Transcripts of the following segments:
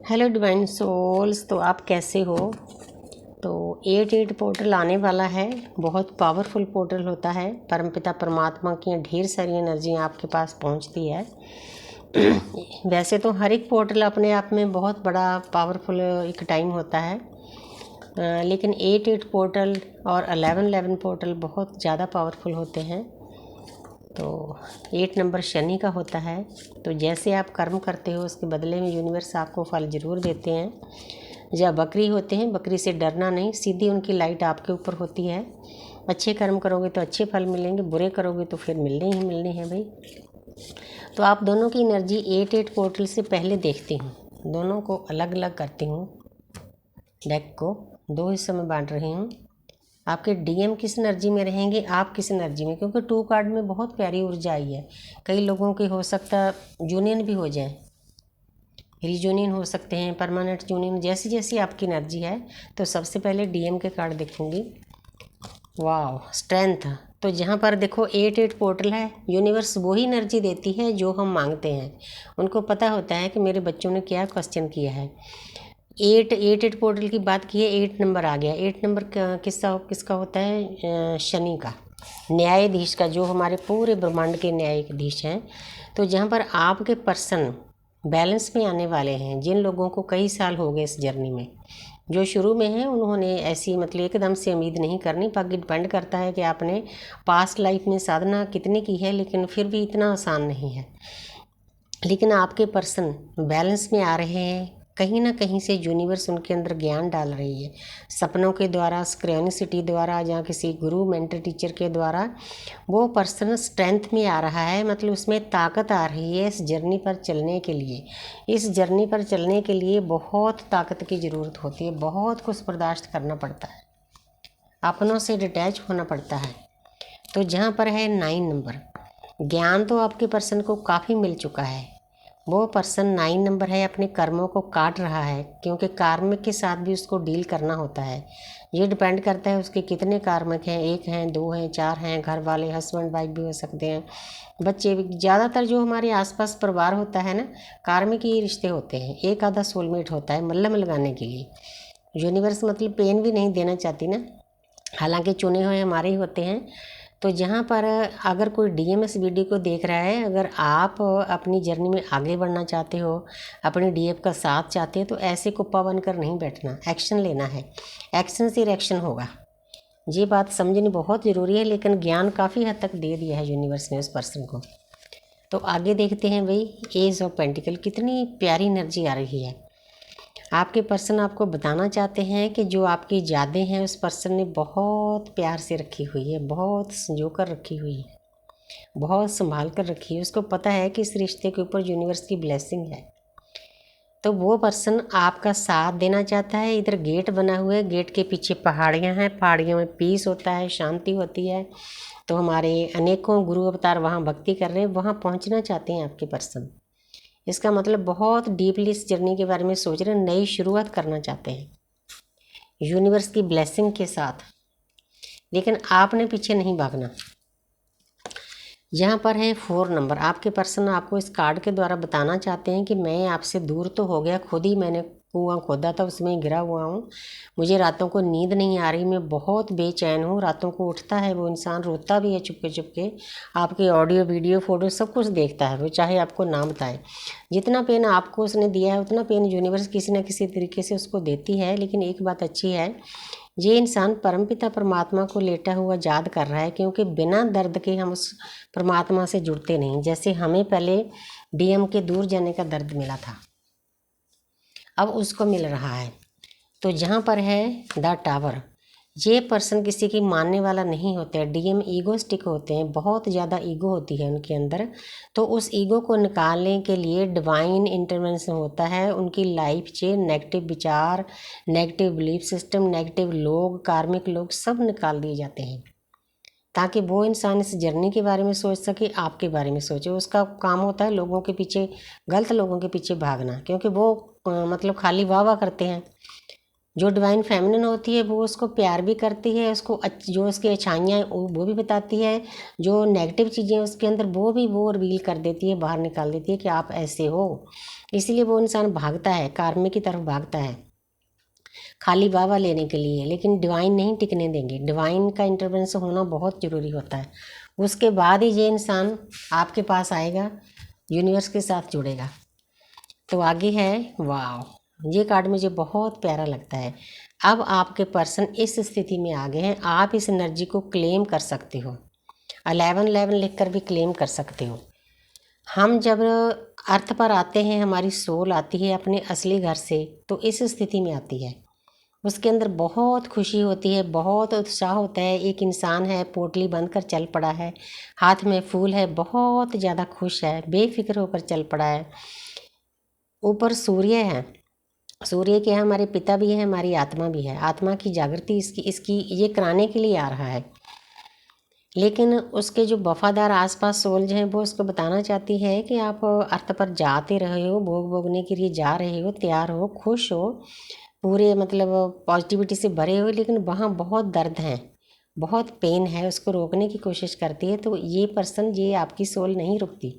Hello divine souls, तो आप कैसे हो। तो 8 पोर्टल आने वाला है। बहुत पावरफुल पोर्टल होता है। परमपिता परमात्मा की ढेर सारी एनर्जी आपके पास पहुंचती है। वैसे तो हर एक पोर्टल अपने आप में बहुत बड़ा पावरफुल एक टाइम होता है, लेकिन 8 पोर्टल और 11 पोर्टल बहुत ज़्यादा पावरफुल होते हैं। तो 8 नंबर शनि का होता है। तो जैसे आप कर्म करते हो उसके बदले में यूनिवर्स आपको फल ज़रूर देते हैं। जब बकरी होते हैं, बकरी से डरना नहीं, सीधी उनकी लाइट आपके ऊपर होती है। अच्छे कर्म करोगे तो अच्छे फल मिलेंगे, बुरे करोगे तो फिर मिलने ही मिलने हैं भाई। तो आप दोनों की एनर्जी 8 पोर्टल से पहले देखती हूँ, दोनों को अलग अलग करती हूँ। डेक को 2 हिस्सों में बांट रही हूँ। आपके डीएम किस एनर्जी में रहेंगे, आप किस एनर्जी में, क्योंकि 2 कार्ड में बहुत प्यारी ऊर्जा आई है। कई लोगों के हो सकता यूनियन भी हो जाए, रीयूनियन हो सकते हैं, परमानेंट यूनियन, जैसी जैसी आपकी एनर्जी है। तो सबसे पहले डीएम के कार्ड देखूंगी। वाह, स्ट्रेंथ। तो जहाँ पर देखो 8 पोर्टल है, यूनिवर्स वही एनर्जी देती है जो हम मांगते हैं। उनको पता होता है कि मेरे बच्चों ने क्या क्वेश्चन किया है। 8 पोर्टल की बात की है, 8 नंबर आ गया। 8 नंबर किसका होता है? शनि का, न्यायाधीश का, जो हमारे पूरे ब्रह्मांड के न्यायाधीश हैं। तो जहाँ पर आपके पर्सन बैलेंस में आने वाले हैं, जिन लोगों को कई साल हो गए इस जर्नी में, जो शुरू में हैं, उन्होंने ऐसी मतलब एकदम से उम्मीद नहीं करनी। बाकी डिपेंड करता है कि आपने पास्ट लाइफ में साधना कितनी की है, लेकिन फिर भी इतना आसान नहीं है। लेकिन आपके पर्सन बैलेंस में आ रहे हैं, कहीं ना कहीं से यूनिवर्स उनके अंदर ज्ञान डाल रही है, सपनों के द्वारा, स्क्रेनिसिटी द्वारा, या किसी गुरु मेंटर टीचर के द्वारा। वो पर्सन स्ट्रेंथ में आ रहा है, मतलब उसमें ताकत आ रही है इस जर्नी पर चलने के लिए। इस जर्नी पर चलने के लिए बहुत ताकत की ज़रूरत होती है, बहुत कुछ बर्दाश्त करना पड़ता है, अपनों से डिटैच होना पड़ता है। तो जहाँ पर है 9 नंबर, ज्ञान तो आपके पर्सन को काफ़ी मिल चुका है। वो पर्सन 9 नंबर है, अपने कर्मों को काट रहा है, क्योंकि कार्मिक के साथ भी उसको डील करना होता है। ये डिपेंड करता है उसके कितने कार्मिक हैं, 1 हैं, 2 हैं, 4 हैं, घर वाले, हस्बैंड वाइफ भी हो सकते हैं, बच्चे भी। ज़्यादातर जो हमारे आसपास परिवार होता है ना, कार्मिक ही रिश्ते होते हैं। एक आधा सोलमेट होता है मल्लम लगाने के लिए। यूनिवर्स मतलब पेन भी नहीं देना चाहती ना, हालांकि चुने हुए हमारे ही होते हैं। तो जहाँ पर अगर कोई डीएम इस वीडियो को देख रहा है, अगर आप अपनी जर्नी में आगे बढ़ना चाहते हो, अपने डीएम का साथ चाहते हो, तो ऐसे कुप्पा बनकर नहीं बैठना, एक्शन लेना है। एक्शन से रिएक्शन होगा, ये बात समझनी बहुत ज़रूरी है। लेकिन ज्ञान काफ़ी हद तक दे दिया है यूनिवर्स ने उस पर्सन को। तो आगे देखते हैं भाई, एज ऑफ पेंटिकल, कितनी प्यारी एनर्जी आ रही है। आपके पर्सन आपको बताना चाहते हैं कि जो आपकी यादें हैं उस पर्सन ने बहुत प्यार से रखी हुई है, बहुत संजो कर रखी हुई है, बहुत संभाल कर रखी है। उसको पता है कि इस रिश्ते के ऊपर यूनिवर्स की ब्लेसिंग है। तो वो पर्सन आपका साथ देना चाहता है। इधर गेट बना हुआ है, गेट के पीछे पहाड़ियाँ हैं, पहाड़ियों में पीस होता है, शांति होती है। तो हमारे अनेकों गुरु अवतार वहाँ भक्ति कर रहे हैं, वहाँ पहुँचना चाहते हैं आपके पर्सन। इसका मतलब बहुत डीपली इस जर्नी के बारे में सोच रहे हैं, नई शुरुआत करना चाहते हैं यूनिवर्स की ब्लेसिंग के साथ। लेकिन आपने पीछे नहीं भागना। यहाँ पर है 4 नंबर, आपके पर्सन आपको इस कार्ड के द्वारा बताना चाहते हैं कि मैं आपसे दूर तो हो गया, खुद ही मैंने कुआं खोदा था, उसमें गिरा हुआ हूँ। मुझे रातों को नींद नहीं आ रही, मैं बहुत बेचैन हूँ। रातों को उठता है वो इंसान, रोता भी है चुपके चुपके, आपके ऑडियो वीडियो फोटो सब कुछ देखता है वो, चाहे आपको ना बताए। जितना पेन आपको उसने दिया है उतना पेन यूनिवर्स किसी न किसी तरीके से उसको देती है। लेकिन एक बात अच्छी है, ये इंसान परमपिता परमात्मा को लेटा हुआ याद कर रहा है, क्योंकि बिना दर्द के हम उस परमात्मा से जुड़ते नहीं। जैसे हमें पहले डीएम के दूर जाने का दर्द मिला था, अब उसको मिल रहा है। तो जहाँ पर है द टावर, ये पर्सन किसी की मानने वाला नहीं होता है। डीएम ईगोस्टिक होते हैं, बहुत ज़्यादा ईगो होती है उनके अंदर। तो उस ईगो को निकालने के लिए डिवाइन इंटरवेंशन होता है। उनकी लाइफ से नेगेटिव विचार, नेगेटिव बिलीफ सिस्टम, नेगेटिव लोग, कार्मिक लोग सब निकाल दिए जाते हैं, ताकि वो इंसान इस जर्नी के बारे में सोच सके, आपके बारे में सोचे। उसका काम होता है लोगों के पीछे, गलत लोगों के पीछे भागना, क्योंकि वो मतलब खाली वाह वाह करते हैं। जो डिवाइन फेमिनिन होती है वो उसको प्यार भी करती है, उसको जो उसकी अच्छाइयाँ हैं वो भी बताती है, जो नेगेटिव चीज़ें उसके अंदर वो रिवील कर देती है, बाहर निकाल देती है कि आप ऐसे हो। इसीलिए वो इंसान भागता है, कार्मे की तरफ भागता है खाली वाहवा लेने के लिए, लेकिन डिवाइन नहीं टिकने देंगे। डिवाइन का इंटरवेंशन होना बहुत ज़रूरी होता है, उसके बाद ही ये इंसान आपके पास आएगा, यूनिवर्स के साथ जुड़ेगा। तो आगे है, वाह, ये कार्ड मुझे बहुत प्यारा लगता है। अब आपके पर्सन इस स्थिति में आ गए हैं, आप इस एनर्जी को क्लेम कर सकते हो। 1111 लिख कर भी क्लेम कर सकते हो। हम जब अर्थ पर आते हैं, हमारी सोल आती है अपने असली घर से, तो इस स्थिति में आती है। उसके अंदर बहुत खुशी होती है, बहुत उत्साह होता है। एक इंसान है, पोटली बंद कर चल पड़ा है, हाथ में फूल है, बहुत ज़्यादा खुश है, बेफिक्र होकर चल पड़ा है। ऊपर सूर्य है, सूर्य के यहाँ हमारे पिता भी हैं, हमारी आत्मा भी है। आत्मा की जागृति इसकी ये कराने के लिए आ रहा है। लेकिन उसके जो वफादार आसपास सोल्स हैं वो उसको बताना चाहती है कि आप अर्थ पर जाते रहे हो, भोग भोगने के लिए जा रहे हो, तैयार हो, खुश हो, पूरे मतलब पॉजिटिविटी से भरे हो, लेकिन वहाँ बहुत दर्द है, बहुत पेन है, उसको रोकने की कोशिश करती है। तो ये पर्सन, ये आपकी सोल नहीं रुकती,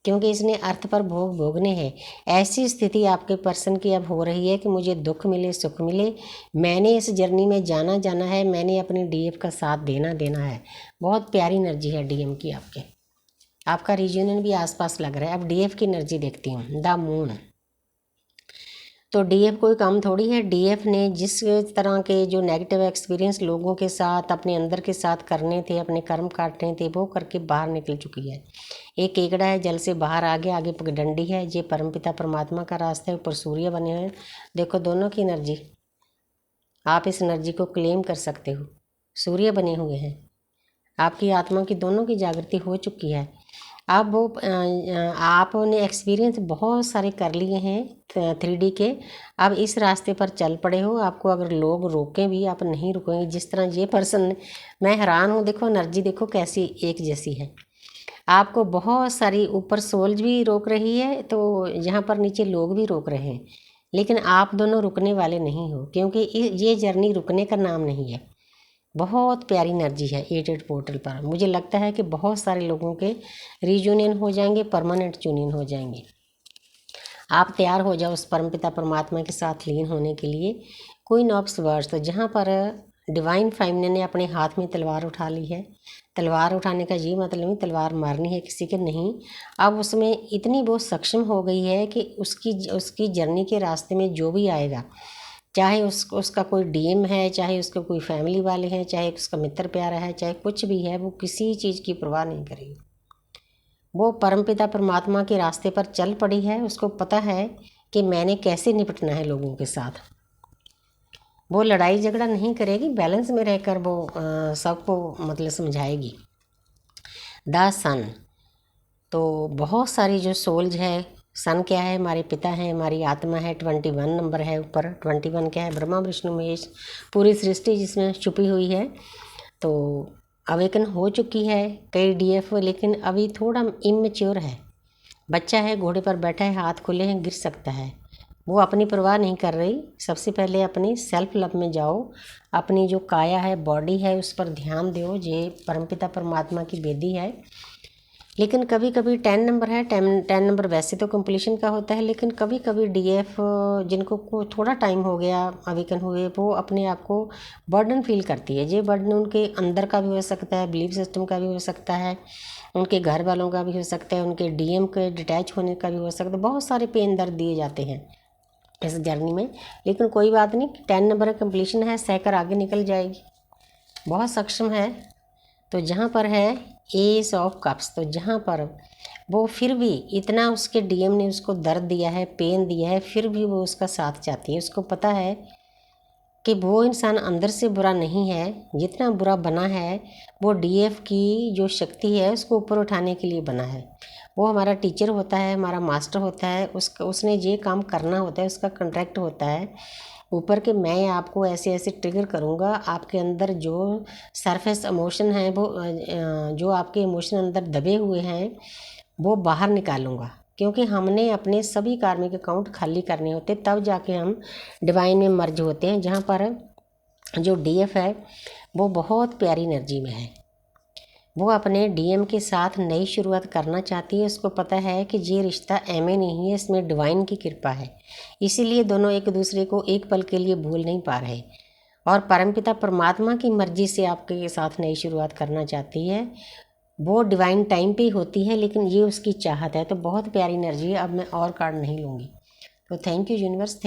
क्योंकि इसने अर्थ पर भोग भोगने हैं। ऐसी स्थिति आपके पर्सन की अब हो रही है कि मुझे दुख मिले सुख मिले, मैंने इस जर्नी में जाना है, मैंने अपने डीएफ का साथ देना है। बहुत प्यारी एनर्जी है डीएम की आपके, आपका रीयूनियन भी आसपास लग रहा है। अब डीएफ की एनर्जी देखती हूँ, द मून। तो डीएफ कोई कम थोड़ी है। डीएफ ने जिस तरह के जो नेगेटिव एक्सपीरियंस लोगों के साथ, अपने अंदर के साथ करने थे, अपने कर्म काटने थे, वो करके बाहर निकल चुकी है। एक केकड़ा है, जल से बाहर आ गया, आगे पगडंडी है, ये परमपिता परमात्मा का रास्ता है, ऊपर सूर्य बने हुए हैं। देखो दोनों की एनर्जी, आप इस एनर्जी को क्लेम कर सकते हो। सूर्य बने हुए हैं, आपकी आत्मा की दोनों की जागृति हो चुकी है। अब वो आपने एक्सपीरियंस बहुत सारे कर लिए हैं 3D के, अब इस रास्ते पर चल पड़े हो। आपको अगर लोग रोकें भी, आप नहीं रुकेंगे। जिस तरह ये पर्सन, मैं हैरान हूँ, देखो एनर्जी देखो कैसी एक जैसी है। आपको बहुत सारी ऊपर सोल्स भी रोक रही है, तो यहाँ पर नीचे लोग भी रोक रहे हैं, लेकिन आप दोनों रुकने वाले नहीं हो, क्योंकि ये जर्नी रुकने का नाम नहीं है। बहुत प्यारी एनर्जी है 88 पोर्टल पर। मुझे लगता है कि बहुत सारे लोगों के रीयूनियन हो जाएंगे, परमानेंट यूनियन हो जाएंगे। आप तैयार हो जाओ उस परमपिता परमात्मा के साथ लीन होने के लिए। क्वीन ऑफ स्वर्ड्स, तो जहाँ पर डिवाइन फेमिनिन ने अपने हाथ में तलवार उठा ली है। तलवार उठाने का ये मतलब नहीं तलवार मारनी है किसी के, नहीं। अब उसमें इतनी वो सक्षम हो गई है कि उसकी जर्नी के रास्ते में जो भी आएगा, चाहे उसका कोई डीएम है, चाहे उसके कोई फैमिली वाले हैं, चाहे उसका मित्र प्यारा है, चाहे कुछ भी है, वो किसी चीज़ की परवाह नहीं करेगी। वो परमपिता परमात्मा के रास्ते पर चल पड़ी है। उसको पता है कि मैंने कैसे निपटना है लोगों के साथ। वो लड़ाई झगड़ा नहीं करेगी, बैलेंस में रहकर वो सबको मतलब समझाएगी। द सन, तो बहुत सारी जो सोल्स है, सन क्या है, हमारे पिता हैं, हमारी आत्मा है, 21 नंबर है ऊपर। 21 क्या है, ब्रह्मा विष्णु महेश, पूरी सृष्टि जिसमें छुपी हुई है। तो अवेकन हो चुकी है कई डीएफ, लेकिन अभी थोड़ा इमेच्योर है। बच्चा है, घोड़े पर बैठा है, हाथ खुले हैं, गिर सकता है। वो अपनी परवाह नहीं कर रही। सबसे पहले अपनी सेल्फ लव में जाओ, अपनी जो काया है, बॉडी है, उस पर ध्यान दो। ये परमपिता परमात्मा की बेदी है। लेकिन कभी कभी 10 नंबर है, 10 नंबर वैसे तो कंप्लीशन का होता है, लेकिन कभी कभी डीएफ जिनको को थोड़ा टाइम हो गया अवेकन हुए, वो अपने आप को बर्डन फील करती है। ये बर्डन उनके अंदर का भी हो सकता है, बिलीफ सिस्टम का भी हो सकता है, उनके घर वालों का भी हो सकता है, उनके डीएम के डिटैच होने का भी हो सकता है। बहुत सारे पेन दर्द दिए जाते हैं इस जर्नी में, लेकिन कोई बात नहीं। 10 नंबर कंप्लीशन है, सहकर आगे निकल जाएगी, बहुत सक्षम है। तो जहाँ पर है एस ऑफ कप्स, तो जहाँ पर वो फिर भी इतना उसके डीएम ने उसको दर्द दिया है, पेन दिया है, फिर भी वो उसका साथ चाहती है। उसको पता है कि वो इंसान अंदर से बुरा नहीं है, जितना बुरा बना है वो डीएफ की जो शक्ति है उसको ऊपर उठाने के लिए बना है। वो हमारा टीचर होता है, हमारा मास्टर होता है, उसने ये काम करना होता है, उसका कॉन्ट्रैक्ट होता है ऊपर के। मैं आपको ऐसे ऐसे ट्रिगर करूँगा, आपके अंदर जो सरफेस इमोशन है, वो जो आपके इमोशन अंदर दबे हुए हैं वो बाहर निकालूंगा। क्योंकि हमने अपने सभी कार्मिक अकाउंट खाली करने होते, तब जाके हम डिवाइन में मर्ज होते हैं, जहाँ पर जो डीएफ है वो बहुत प्यारी एनर्जी में है। वो अपने डीएम के साथ नई शुरुआत करना चाहती है। उसको पता है कि ये रिश्ता एमए नहीं है, इसमें डिवाइन की कृपा है, इसीलिए दोनों एक दूसरे को एक पल के लिए भूल नहीं पा रहे। और परमपिता परमात्मा की मर्जी से आपके साथ नई शुरुआत करना चाहती है। वो डिवाइन टाइम पे होती है, लेकिन ये उसकी चाहत है। तो बहुत प्यारी एनर्जी है। अब मैं और कार्ड नहीं लूँगी। तो थैंक यू यूनिवर्स।